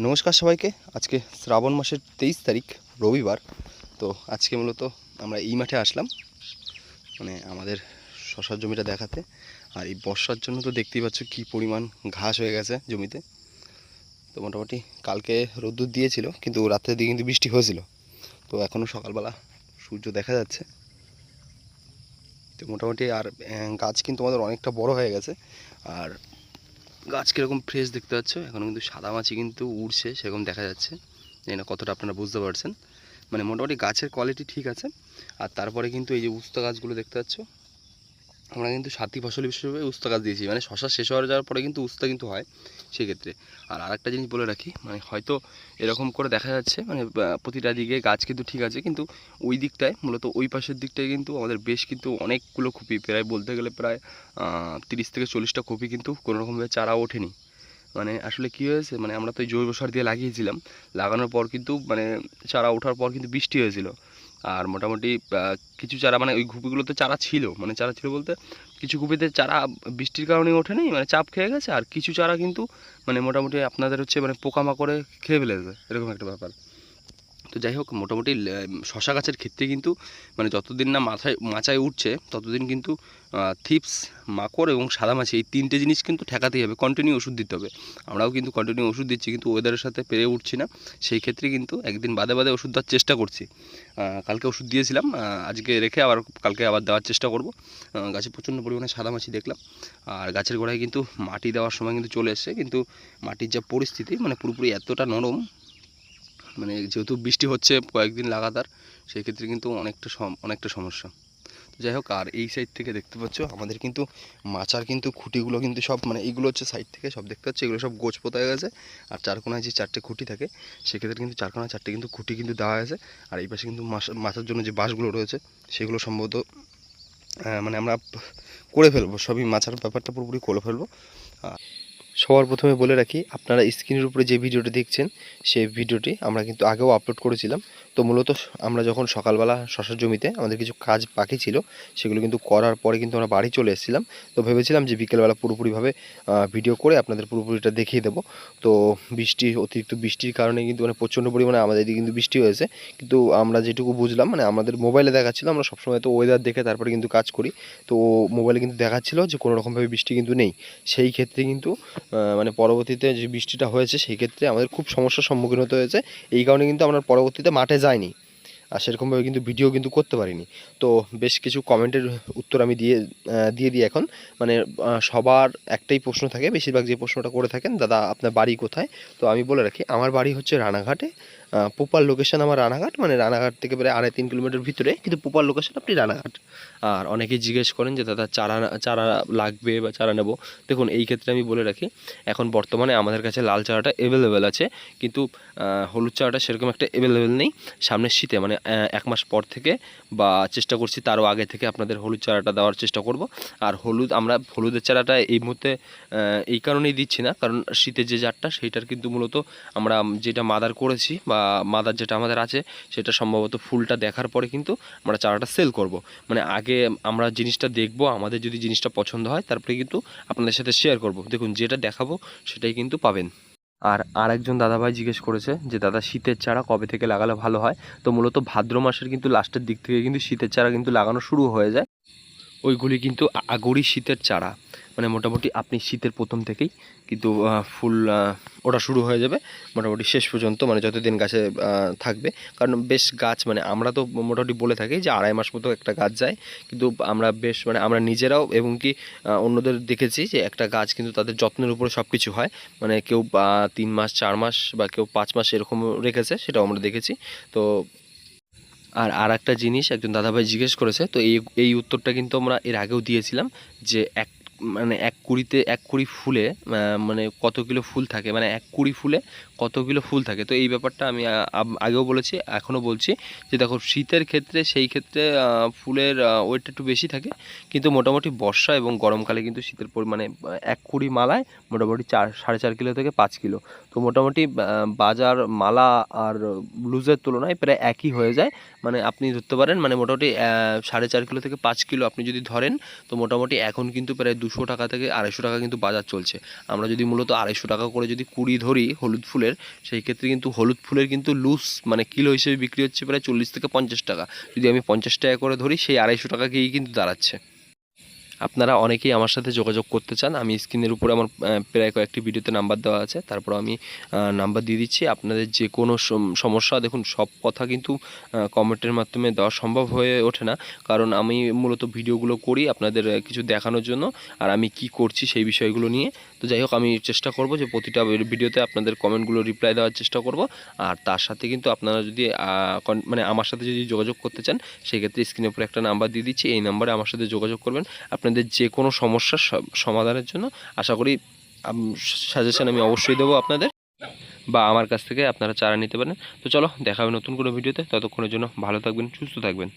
নমস্কার সবাইকে। আজকে শ্রাবণ মাসের 23 তারিখ রবিবার। তো আজকে মূলত আমরা এই মাঠে আসলাম, মানে আমাদের শশার জমিটা দেখাতে। আর এই বর্ষার জন্য তো দেখতেই পাচ্ছ কী পরিমাণ ঘাস হয়ে গেছে জমিতে। তো মোটামুটি কালকে রোদ্দুর দিয়েছিল, কিন্তু রাত্রের দিকে কিন্তু বৃষ্টি হয়েছিল। তো এখনও সকালবেলা সূর্য দেখা যাচ্ছে। তো মোটামুটি আর গাছ কিন্তু আমাদের অনেকটা বড় হয়ে গেছে। আর গাছ কীরকম ফ্রেশ দেখতে পাচ্ছ, এখনও কিন্তু সাদা মাছি কিন্তু উড়ছে, সেরকম দেখা যাচ্ছে। জানি না কতটা আপনারা বুঝতে পারছেন। মানে মোটামুটি গাছের কোয়ালিটি ঠিক আছে। আর তারপরে কিন্তু এই যে উস্তা গাছগুলো দেখতে পাচ্ছ, আমরা কিন্তু সাথী ফসল হিসেবে উস্তা গাছ দিয়েছি। মানে শশা শেষ হয়ে যাওয়ার পরে কিন্তু উস্তা কিন্তু হয় সেক্ষেত্রে। আর আরেকটা জিনিস বলে রাখি, মানে হয়তো এরকম করে দেখা যাচ্ছে, মানে প্রতিটা দিকে গাছ কিন্তু ঠিক আছে, কিন্তু ওই দিকটায় মূলত ওই পাশের দিকটায় কিন্তু আমাদের বেশ কিন্তু অনেকগুলো কপি, প্রায় বলতে গেলে প্রায় 30 থেকে 40টা কপি কিন্তু কোনোরকমভাবে চারা ওঠেনি। মানে আসলে কী হয়েছে, মানে আমরা তো জৈব সার দিয়ে লাগিয়েছিলাম, লাগানোর পর কিন্তু মানে চারা ওঠার পর কিন্তু বৃষ্টি হয়েছিল। আর মোটামুটি কিছু চারা, মানে ওই গুপিগুলোতে চারা ছিল, মানে চারা ছিল বলতে কিছু গুপিতে চারা বৃষ্টির কারণে ওঠেনি, মানে চাপ খেয়ে গেছে। আর কিছু চারা কিন্তু মানে মোটামুটি আপনাদের হচ্ছে মানে পোকামাকড়ে খেয়ে ফেলেছে, এরকম একটা ব্যাপার। তো যাই হোক, মোটামুটি শশা গাছের ক্ষেত্রে কিন্তু মানে যতদিন না মাচায় উঠছে ততদিন কিন্তু থিপস, মাকড় এবং সাদামাছি এই তিনটে জিনিস কিন্তু ঠেকাতেই হবে, কন্টিনিউ ওষুধ দিতে হবে। আমরাও কিন্তু কন্টিনিউ ওষুধ দিচ্ছি, কিন্তু ওয়েদারের সাথে পেরে উঠছি না। সেই ক্ষেত্রে কিন্তু একদিন বাদে বাদে ওষুধ দেওয়ার চেষ্টা করছি। কালকে ওষুধ দিয়েছিলাম, আজকে রেখে আবার কালকে আবার দেওয়ার চেষ্টা করব। গাছে প্রচণ্ড পরিমাণে সাদামাছি দেখলাম। আর গাছের গোড়ায় কিন্তু মাটি দেওয়ার সময় কিন্তু চলে এসছে, কিন্তু মাটির যা পরিস্থিতি মানে পুরোপুরি এতটা নরম, মানে যেহেতু বৃষ্টি হচ্ছে কয়েকদিন লাগাতার, সেই ক্ষেত্রে কিন্তু অনেকটা সমস্যা। যাই হোক, আর এই সাইড থেকে দেখতে পাচ্ছ আমাদের কিন্তু মাচার কিন্তু খুঁটিগুলো কিন্তু সব, মানে এইগুলো হচ্ছে সাইড থেকে সব দেখতে পাচ্ছ, এগুলো সব গোছ পোতা হয়ে গেছে। আর চারকোনায় যে 4টে খুঁটি থাকে, সেক্ষেত্রে কিন্তু চারকোনায় 4টে কিন্তু খুঁটি কিন্তু দেওয়া হয়েছে। আর এই পাশে কিন্তু মাচার জন্য যে বাঁশগুলো রয়েছে সেগুলো সম্ভবত মানে আমরা করে ফেলবো, সবই মাচার ব্যাপারটা পুরোপুরি করে ফেলবো। সবার প্রথমে বলে রাখি, আপনারা স্ক্রিনের উপরে যে ভিডিওটি দেখছেন সেই ভিডিওটি আমরা কিন্তু আগেও আপলোড করেছিলাম। তো মূলত আমরা যখন সকালবেলা শশার জমিতে আমাদের কিছু কাজ বাকি ছিল, সেগুলো কিন্তু করার পরে কিন্তু আমরা বাড়ি চলে এসেছিলাম। তো ভেবেছিলাম যে বিকেলবেলা পুরোপুরিভাবে ভিডিও করে আপনাদের পুরোপুরিটা দেখিয়ে দেবো। তো অতিরিক্ত বৃষ্টির কারণে কিন্তু মানে প্রচণ্ড পরিমাণে আমাদের এদিকে কিন্তু বৃষ্টি হয়েছে। কিন্তু আমরা যেটুকু বুঝলাম, মানে আমাদের মোবাইলে দেখাচ্ছিলো, আমরা সবসময় তো ওয়েদার দেখে তারপরে কিন্তু কাজ করি। তো মোবাইলে কিন্তু দেখাচ্ছিলো যে কোনো রকমভাবে বৃষ্টি কিন্তু নেই। সেই ক্ষেত্রে কিন্তু মানে পরবর্তীতে যে বৃষ্টিটা হয়েছে সেই ক্ষেত্রে আমাদের খুব সমস্যার সম্মুখীন হতে হয়েছে। এই কারণে কিন্তু আমরা পরবর্তীতে মাঠে যাইনি, আর সেরকমভাবে কিন্তু ভিডিও কিন্তু করতে পারিনি। তো বেশ কিছু কমেন্টের উত্তর আমি দিয়ে দিই এখন। মানে সবার একটাই প্রশ্ন থাকে, বেশিরভাগ যে প্রশ্নটা করে থাকেন, দাদা আপনার বাড়ি কোথায়? তো আমি বলে রাখি, আমার বাড়ি হচ্ছে রানাঘাটে। প্রপার লোকেশান আমার রানাঘাট, মানে রানাঘাট থেকে প্রায় 2.5-3 কিলোমিটার ভিতরে, কিন্তু প্রপার লোকেশান আপনি রানাঘাট। আর অনেকেই জিজ্ঞেস করেন যে দাদা চারা লাগবে বা চারা নেব। দেখুন, এই ক্ষেত্রে আমি বলে রাখি, এখন বর্তমানে আমাদের কাছে লাল চারাটা অ্যাভেলেবেল আছে, কিন্তু হলুদ চারাটা সেরকম একটা অ্যাভেলেবেল নেই। সামনের শীতে মানে 1 মাস পর থেকে, বা চেষ্টা করছি তারও আগে থেকে আপনাদের হলুদ চারাটা দেওয়ার চেষ্টা করব। আর আমরা হলুদের চারাটা এই মুহূর্তে এই কারণেই দিচ্ছি না, কারণ শীতের যে জারটা সেইটার কিন্তু মূলত আমরা যেটা মাদার করেছি, বা মাদার যেটা আমাদের আছে, সেটা সম্ভবত ফুলটা দেখার পরে কিন্তু আমরা চারাটা সেল করব। মানে আগে আমরা জিনিসটা দেখব, আমাদের যদি জিনিসটা পছন্দ হয় তারপরে কিন্তু আপনাদের সাথে শেয়ার করব। দেখুন, যেটা দেখাবো সেটাই কিন্তু পাবেন। আর একজন দাদাভাই জিজ্ঞেস করেছে যে দাদা শীতের চারা কবে থেকে লাগালে ভালো হয়? তো মূলত ভাদ্র মাসের কিন্তু লাস্টের দিক থেকে কিন্তু শীতের চারা কিন্তু লাগানো শুরু হয়ে যায়। ওইগুলি কিন্তু আগরই শীতের চারা, মানে মোটামুটি আপনি শীতের প্রথম থেকেই কিন্তু ফুল ওটা শুরু হয়ে যাবে মোটামুটি শেষ পর্যন্ত, মানে যতদিন গাছে থাকবে। কারণ বেশ গাছ, মানে আমরা তো মোটামুটি বলে থাকি যে 2.5 মাস মতো একটা গাছ যায়, কিন্তু আমরা বেশ মানে আমরা নিজেরাও এবং কি অন্যদের দেখেছি যে একটা গাছ কিন্তু তাদের যত্নের উপরে সব কিছু হয়। মানে কেউ 3 মাস 4 মাস বা কেউ 5 মাস এরকম রেখেছে, সেটাও আমরা দেখেছি। তো আর একটা জিনিস একজন দাদাভাই জিজ্ঞেস করেছে, তো এই উত্তরটা কিন্তু আমরা এর আগেও দিয়েছিলাম, যে এক কুড়ি ফুলে মানে কত কিলো ফুল থাকে, মানে এক কুড়ি ফুলে কত কিলো ফুল থাকে। তো এই ব্যাপারটা আমি আগেও বলেছি, এখনও বলছি, যে দেখো শীতের ক্ষেত্রে সেই ক্ষেত্রে ফুলের ওয়েটটা একটু বেশি থাকে, কিন্তু মোটামুটি বর্ষা এবং গরমকালে কিন্তু শীতের পরিমাণে এক কুড়ি মালায় মোটামুটি 4-4.5 কিলো থেকে 5 কিলো। তো মোটামুটি বাজার মালা আর লুজের তুলনায় প্রায় একই হয়ে যায়। মানে আপনি ধরতে পারেন, মানে মোটামুটি 4.5 কিলো থেকে 5 কিলো আপনি যদি ধরেন, তো মোটামুটি এখন কিন্তু প্রায় 200 টাকা থেকে 250 টাকা কিন্তু বাজার চলছে। আমরা যদি মূলত 250 টাকা করে যদি কুড়ি ধরি হলুদ ফুলের, সেই ক্ষেত্রে কিন্তু হলুদ ফুলের কিন্তু লুজ মানে কিলো হিসেবে বিক্রি হচ্ছে প্রায় 40 থেকে 50 টাকা। যদি আমি 50 টাকা করে ধরি, সেই 250 টাকা গিয়েই কিন্তু দাঁড়াচ্ছে। আপনারা অনেকেই আমার সাথে যোগাযোগ করতে চান, আমি স্ক্রিনের উপরে আমার প্রায় কয়েকটি ভিডিওতে নাম্বার দেওয়া আছে, তারপর আমি নাম্বার দিয়ে দিচ্ছি। আপনাদের যে কোনো সমস্যা, দেখুন সব কথা কিন্তু কমেন্টের মাধ্যমে দেওয়া সম্ভব হয়ে ওঠে না, কারণ আমি মূলত ভিডিওগুলো করি আপনাদের কিছু দেখানোর জন্য, আর আমি কি করছি সেই বিষয়গুলো নিয়ে। তো যাই হোক, আমি চেষ্টা করব যে প্রতিটা ভিডিওতে আপনাদের কমেন্টগুলো রিপ্লাই দেওয়ার চেষ্টা করব। আর তার সাথে কিন্তু আপনারা যদি মানে আমার সাথে যদি যোগাযোগ করতে চান, সেক্ষেত্রে স্ক্রিনের উপরে একটা নাম্বার দিয়ে দিচ্ছি, এই নাম্বারে আমার সাথে যোগাযোগ করবেন আপনাদের যে কোনো সমস্যার সমাধানের জন্য। আশা করি সাজেশন আমি অবশ্যই দেবো আপনাদের, বা আমার কাছ থেকে আপনারা চারা নিতে পারেন। তো চলো, দেখা হবে নতুন কোনো ভিডিওতে, ততক্ষণের জন্য ভালো থাকবেন, সুস্থ থাকবেন।